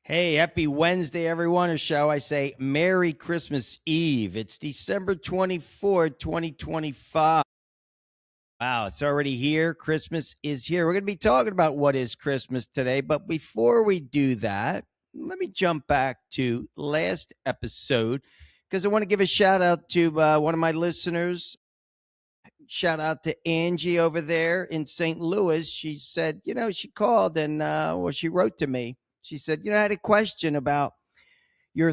Hey, happy Wednesday, everyone, or shall I say, Merry Christmas Eve. It's December 24th, 2025. Wow, it's already here. Christmas is here. We're going to be talking about what is Christmas today. But before we do that, let me jump back to last episode because I want to give a shout out to one of my listeners. Shout out to Angie over there in St. Louis. She said, she called and she wrote to me. She said, I had a question about your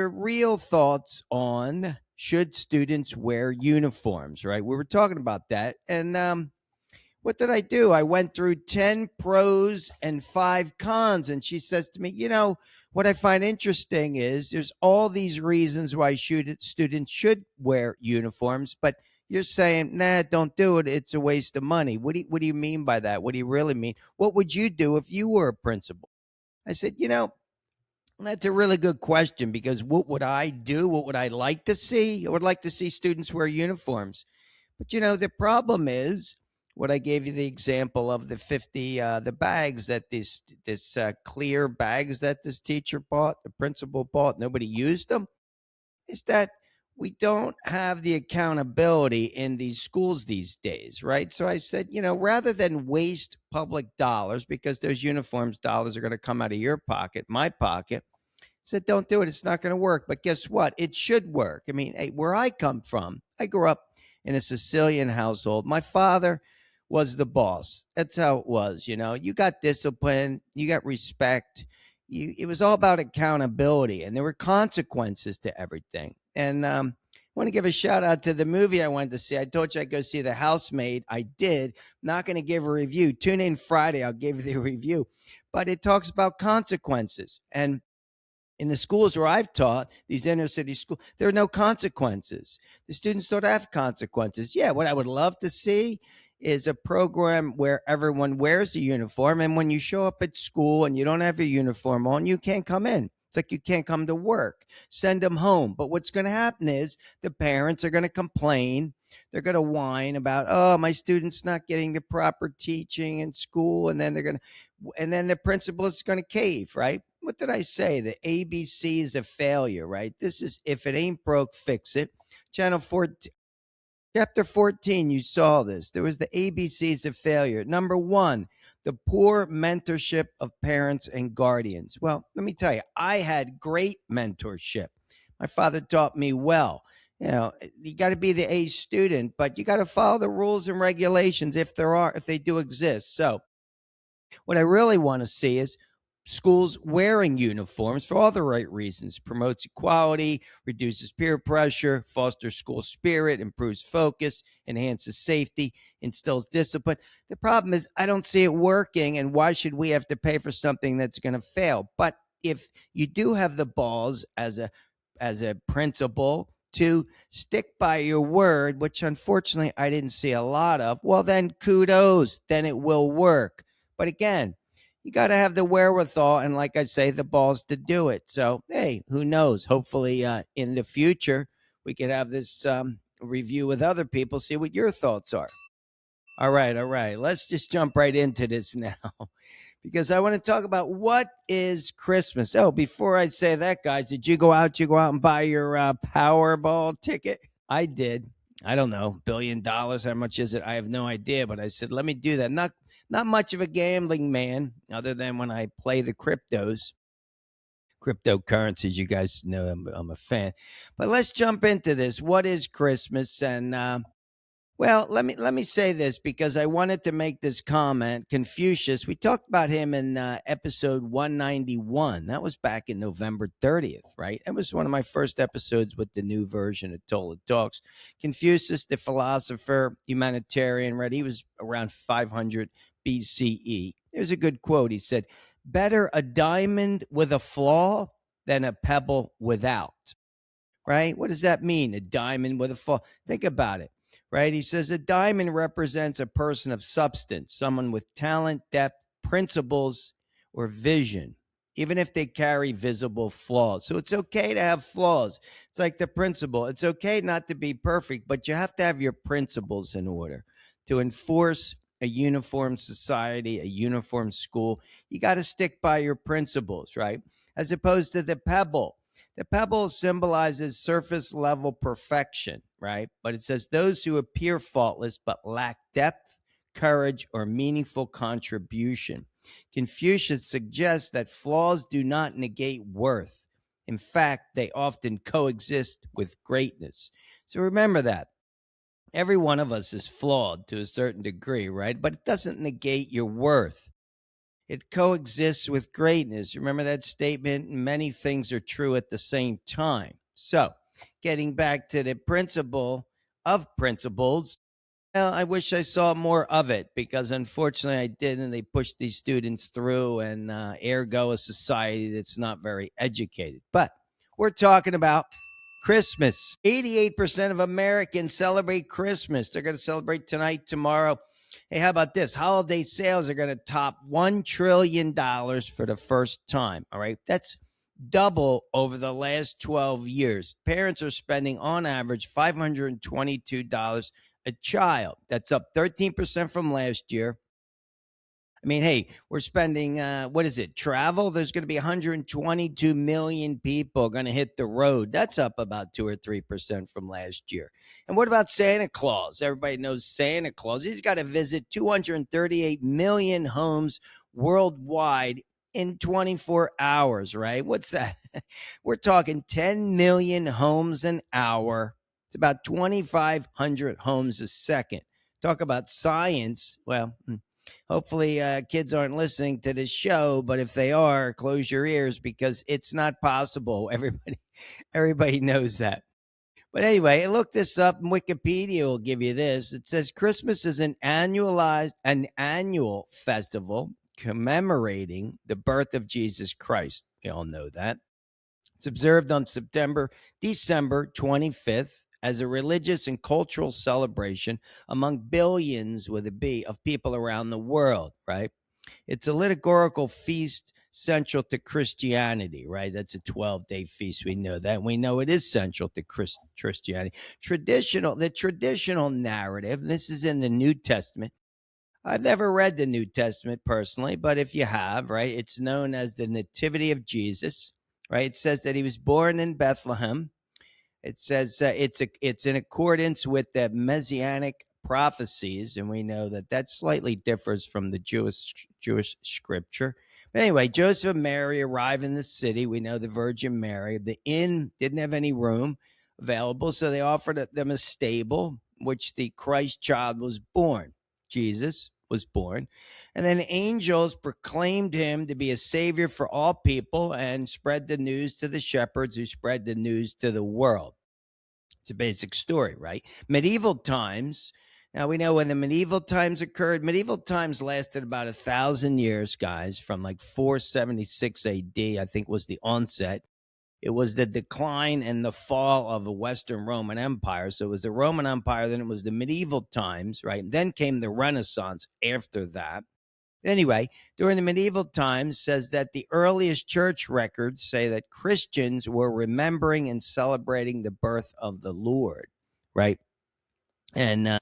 real thoughts on should students wear uniforms, right? We were talking about that. And what did I do? I went through 10 pros and 5 cons. And she says to me, what I find interesting is there's all these reasons why students should wear uniforms, but you're saying, nah, don't do it. It's a waste of money. What do you mean by that? What do you really mean? What would you do if you were a principal? I said, that's a really good question because what would I do? What would I like to see? I would like to see students wear uniforms. But, the problem is what I gave you the example of the 50, the bags that this clear bags that this teacher bought, the principal bought, nobody used them, is that we don't have the accountability in these schools these days, right? So I said, rather than waste public dollars, because those uniforms dollars are going to come out of your pocket, my pocket, I said, don't do it. It's not going to work. But guess what? It should work. I mean, hey, where I come from, I grew up in a Sicilian household. My father was the boss. That's how it was. You got discipline, you got respect. It was all about accountability, and there were consequences to everything. And I want to give a shout out to the movie I wanted to see. I told you I'd go see The Housemaid. I did. Not going to give a review. Tune in Friday. I'll give you the review. But it talks about consequences. And in the schools where I've taught, these inner city schools, there are no consequences. The students don't have consequences. Yeah, what I would love to see is a program where everyone wears a uniform. And when you show up at school and you don't have a uniform on, you can't come in. It's like you can't come to work. Send them home. But what's going to happen is the parents are going to complain. They're going to whine about, oh, my student's not getting the proper teaching in school. And then the principal is going to cave, right? What did I say? The ABC is a failure, right? This is, if it ain't broke, fix it. Channel 14. Chapter 14, you saw this. There was the ABCs of failure. Number 1, the poor mentorship of parents and guardians. Well, let me tell you, I had great mentorship. My father taught me well. You got to be the A student, but you got to follow the rules and regulations if they do exist. So what I really want to see is schools wearing uniforms for all the right reasons, promotes equality, reduces peer pressure, fosters school spirit, improves focus, enhances safety, instills discipline. The problem is I don't see it working, and why should we have to pay for something that's going to fail? But if you do have the balls as a principal to stick by your word, which unfortunately I didn't see a lot of, well, then kudos, then it will work. But again, you got to have the wherewithal and, like I say, the balls to do it. So, hey, who knows? Hopefully in the future, we could have this review with other people, see what your thoughts are. All right. Let's just jump right into this now because I want to talk about what is Christmas. Oh, before I say that, guys, did you go out and buy your Powerball ticket? I did. I don't know, $1 billion. How much is it? I have no idea. But I said, let me do that. Not much of a gambling man, other than when I play the cryptocurrencies. You guys know I'm a fan. But let's jump into this. What is Christmas? And well, let me say this because I wanted to make this comment. Confucius, we talked about him in episode 191. That was back in November 30th, right? That was one of my first episodes with the new version of Tola Talks. Confucius, the philosopher, humanitarian, right? He was around 500 BCE. There's a good quote. He said, better a diamond with a flaw than a pebble without, right? What does that mean? A diamond with a flaw. Think about it. Right? He says a diamond represents a person of substance, someone with talent, depth, principles, or vision, even if they carry visible flaws. So it's okay to have flaws. It's like the principle. It's okay not to be perfect, but you have to have your principles in order to enforce a uniform society, a uniform school, you got to stick by your principles, right? As opposed to the pebble. The pebble symbolizes surface level perfection, right? But it says those who appear faultless but lack depth, courage, or meaningful contribution. Confucius suggests that flaws do not negate worth. In fact, they often coexist with greatness. So remember that. Every one of us is flawed to a certain degree, right? But it doesn't negate your worth. It coexists with greatness. Remember that statement? Many things are true at the same time. So, getting back to the principle of principles, well, I wish I saw more of it because unfortunately I didn't. They pushed these students through, and ergo a society that's not very educated. But we're talking about Christmas. 88% of Americans celebrate Christmas. They're going to celebrate tonight, tomorrow. Hey, how about this? Holiday sales are going to top $1 trillion for the first time. All right. That's double over the last 12 years. Parents are spending on average $522 a child. That's up 13% from last year. I mean, hey, we're spending, what is it, travel? There's going to be 122 million people going to hit the road. That's up about 2 or 3% from last year. And what about Santa Claus? Everybody knows Santa Claus. He's got to visit 238 million homes worldwide in 24 hours, right? What's that? We're talking 10 million homes an hour. It's about 2,500 homes a second. Talk about science. Well, hopefully kids aren't listening to this show, but if they are, close your ears because it's not possible. Everybody knows that. But anyway, look this up and Wikipedia will give you this. It says Christmas is an annual festival commemorating the birth of Jesus Christ. We all know that. It's observed on December 25th as a religious and cultural celebration among billions with a B of people around the world, right? It's a liturgical feast central to Christianity, right? That's a 12-day feast. We know that. We know it is central to Christianity. The traditional narrative, this is in the New Testament. I've never read the New Testament personally, but if you have, right, it's known as the Nativity of Jesus, right? It says that he was born in Bethlehem. It says it's in accordance with the messianic prophecies, and we know that slightly differs from the Jewish scripture. But anyway, Joseph and Mary arrive in the city. We know the Virgin Mary. The inn didn't have any room available, so they offered them a stable, which the Christ child was born. Jesus was born. And then angels proclaimed him to be a savior for all people and spread the news to the shepherds who spread the news to the world. It's a basic story, right? Medieval times. Now we know when the medieval times occurred. Medieval times lasted about 1,000 years, guys, from like 476 AD, I think was the onset. It was the decline and the fall of the Western Roman Empire. So it was the Roman Empire, then it was the medieval times, right? And then came the Renaissance after that. Anyway, during the medieval times, says that the earliest church records say that Christians were remembering and celebrating the birth of the Lord, right? And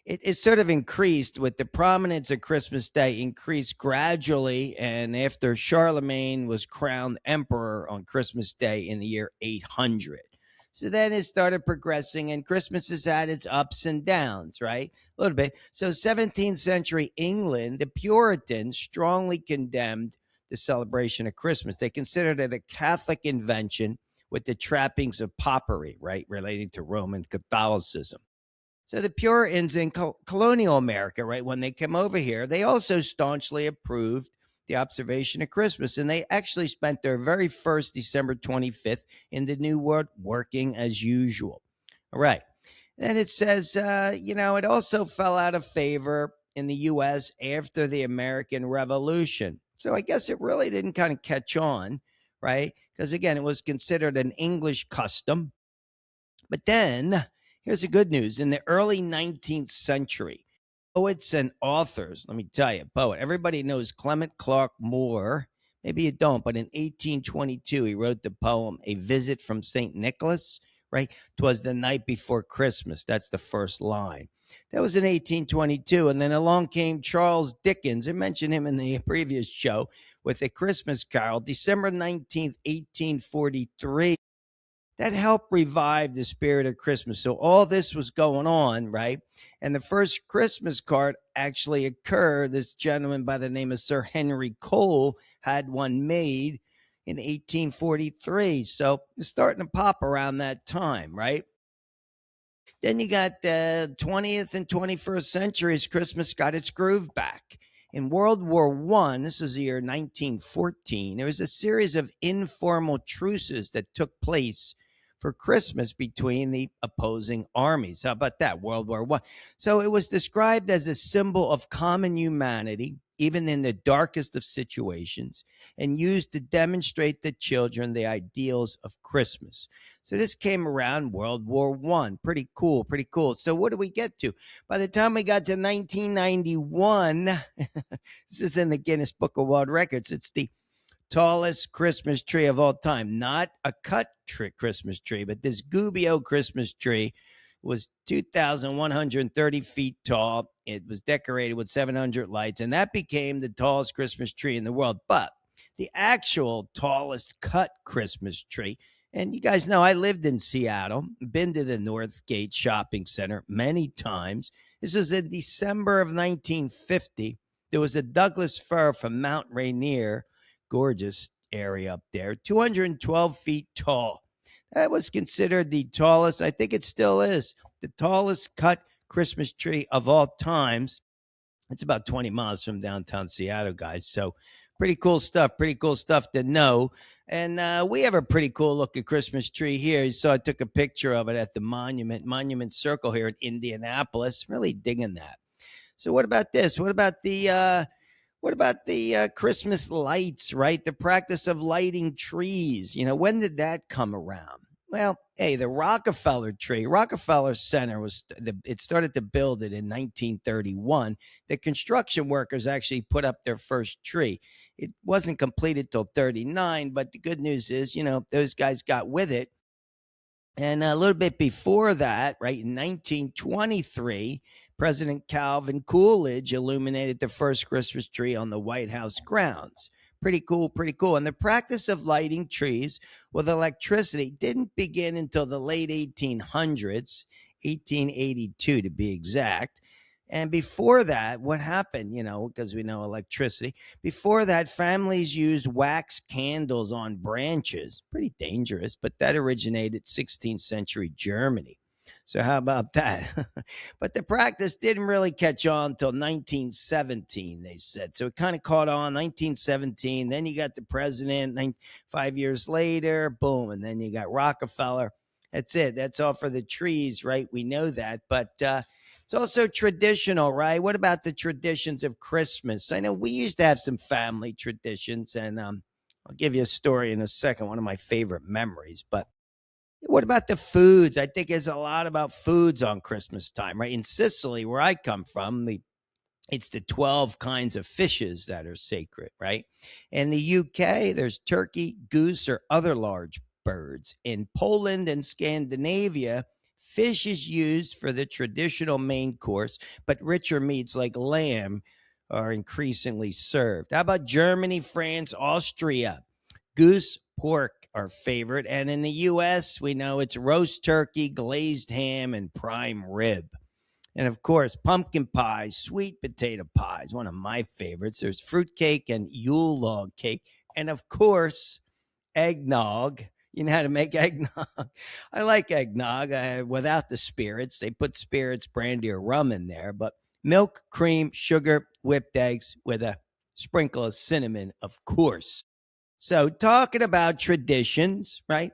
it sort of increased with the prominence of Christmas Day increased gradually. And after Charlemagne was crowned emperor on Christmas Day in the year 800. So then it started progressing, and Christmas has had its ups and downs, right? A little bit. So 17th century England, the Puritans strongly condemned the celebration of Christmas. They considered it a Catholic invention with the trappings of popery, right, relating to Roman Catholicism. So the Puritans in colonial America, right, when they came over here, they also staunchly approved the observation of Christmas. And they actually spent their very first December 25th in the New World working as usual. All right. Then it says, it also fell out of favor in the U.S. after the American Revolution. So I guess it really didn't kind of catch on, right? Because, again, it was considered an English custom. But then here's the good news. In the early 19th century, poets and authors, let me tell you, everybody knows Clement Clark Moore. Maybe you don't, but in 1822, he wrote the poem, A Visit from St. Nicholas, right? 'Twas the night before Christmas. That's the first line. That was in 1822. And then along came Charles Dickens. I mentioned him in the previous show with A Christmas Carol, December 19th, 1843. That helped revive the spirit of Christmas. So all this was going on, right? And the first Christmas card actually occurred. This gentleman by the name of Sir Henry Cole had one made in 1843. So it's starting to pop around that time, right? Then you got the 20th and 21st centuries. Christmas got its groove back. In World War One, this was the year 1914, there was a series of informal truces that took place for Christmas between the opposing armies. How about that? World War One. So it was described as a symbol of common humanity, even in the darkest of situations, and used to demonstrate to children the ideals of Christmas. So this came around World War One. Pretty cool, pretty cool. So what do we get to? By the time we got to 1991, this is in the Guinness Book of World Records. It's the tallest Christmas tree of all time. Not a cut Christmas tree, but this Gubbio Christmas tree was 2,130 feet tall. It was decorated with 700 lights, and that became the tallest Christmas tree in the world. But the actual tallest cut Christmas tree, and you guys know I lived in Seattle, been to the Northgate Shopping Center many times. This was in December of 1950. There was a Douglas fir from Mount Rainier, gorgeous area up there, 212 feet tall. That was considered the tallest, I think it still is, the tallest cut Christmas tree of all times. It's about 20 miles from downtown Seattle, guys. So pretty cool stuff to know. And we have a pretty cool looking Christmas tree here. You saw I took a picture of it at the Monument Circle here in Indianapolis. Really digging that. So what about this? What about the Christmas lights, right? The practice of lighting trees. When did that come around? Well, hey, the Rockefeller Center it started to build it in 1931. The construction workers actually put up their first tree. It wasn't completed till 39, but the good news is, those guys got with it. And a little bit before that, right, in 1923, President Calvin Coolidge illuminated the first Christmas tree on the White House grounds. Pretty cool, pretty cool. And the practice of lighting trees with electricity didn't begin until the late 1800s, 1882 to be exact. And before that, what happened, because we know electricity, before that, families used wax candles on branches. Pretty dangerous, but that originated 16th century Germany. So how about that? But the practice didn't really catch on until 1917, they said. So it kind of caught on 1917. Then you got the president, 5 years later, boom. And then you got Rockefeller. That's it. That's all for the trees, right? We know that. But it's also traditional, right? What about the traditions of Christmas? I know we used to have some family traditions, and I'll give you a story in a second, one of my favorite memories. But what about the foods? I think there's a lot about foods on Christmas time, right? In Sicily, where I come from, it's the 12 kinds of fishes that are sacred, right? In the UK, there's turkey, goose, or other large birds. In Poland and Scandinavia, fish is used for the traditional main course, but richer meats like lamb are increasingly served. How about Germany, France, Austria? Goose, pork are favorite. And in the U.S., we know it's roast turkey, glazed ham, and prime rib. And of course, pumpkin pie, sweet potato pie is one of my favorites. There's fruitcake and Yule log cake. And of course, eggnog. You know how to make eggnog? I like eggnog without the spirits. They put spirits, brandy, or rum in there. But milk, cream, sugar, whipped eggs with a sprinkle of cinnamon, of course. So talking about traditions, right?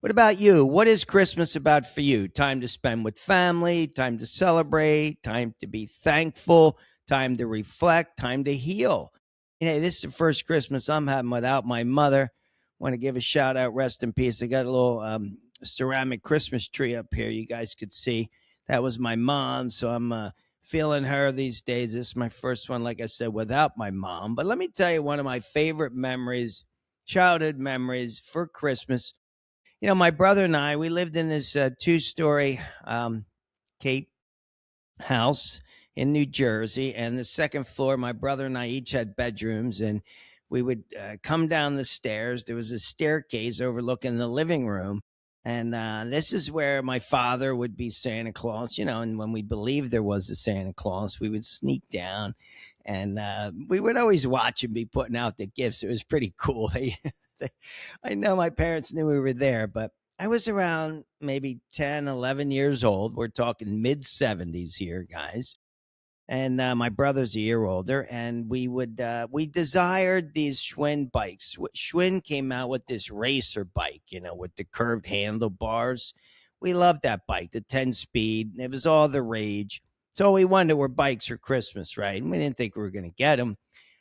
What about you? What is Christmas about for you? Time to spend with family, time to celebrate, time to be thankful, time to reflect, time to heal. This is the first Christmas I'm having without my mother. Want to give a shout out, rest in peace. I got a little ceramic Christmas tree up here you guys could see. That was my mom, so I'm feeling her these days. This is my first one, like I said, without my mom. But let me tell you one of my favorite memories, childhood memories for Christmas. My brother and I, we lived in this two-story cape house in New Jersey, and the second floor, my brother and I each had bedrooms, and we would come down the stairs. There was a staircase overlooking the living room, and this is where my father would be Santa Claus, and when we believed there was a Santa Claus, we would sneak down, and we would always watch him be putting out the gifts. It was pretty cool. I know my parents knew we were there, but I was around maybe 10, 11 years old. We're talking mid 70s here, guys. And my brother's a year older. And we desired these Schwinn bikes. Schwinn came out with this racer bike, with the curved handlebars. We loved that bike, the 10 speed. It was all the rage. So we wanted were bikes for Christmas, right? And we didn't think we were going to get them.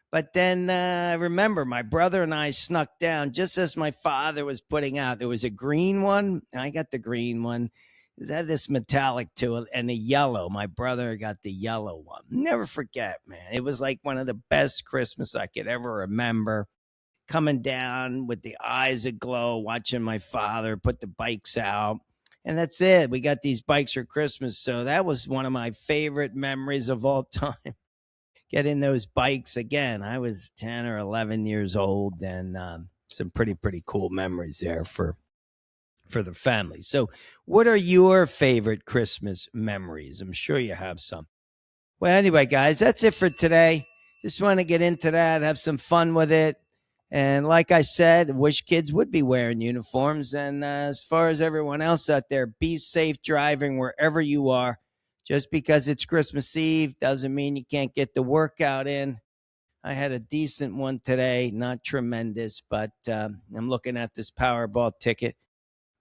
But then I remember my brother and I snuck down just as my father was putting out. There was a green one. I got the green one. It had this metallic to it and a yellow. My brother got the yellow one. Never forget, man. It was like one of the best Christmas I could ever remember. Coming down with the eyes aglow, watching my father put the bikes out. And that's it. We got these bikes for Christmas. So that was one of my favorite memories of all time. Getting those bikes again. I was 10 or 11 years old, and some pretty cool memories there for the family. So, what are your favorite Christmas memories? I'm sure you have some. Well, anyway, guys, that's it for today. Just want to get into that, have some fun with it. And like I said, wish kids would be wearing uniforms. And as far as everyone else out there, be safe driving wherever you are. Just because it's Christmas Eve doesn't mean you can't get the workout in. I had a decent one today, not tremendous, but I'm looking at this Powerball ticket.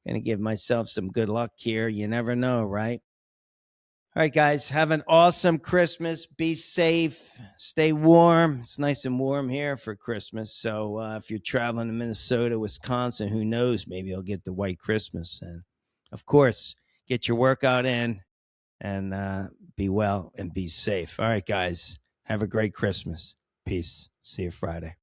Going to give myself some good luck here. You never know, right? All right, guys, have an awesome Christmas. Be safe. Stay warm. It's nice and warm here for Christmas. So if you're traveling to Minnesota, Wisconsin, who knows? Maybe you'll get the white Christmas. And of course, get your workout in and be well and be safe. All right, guys, have a great Christmas. Peace. See you Friday.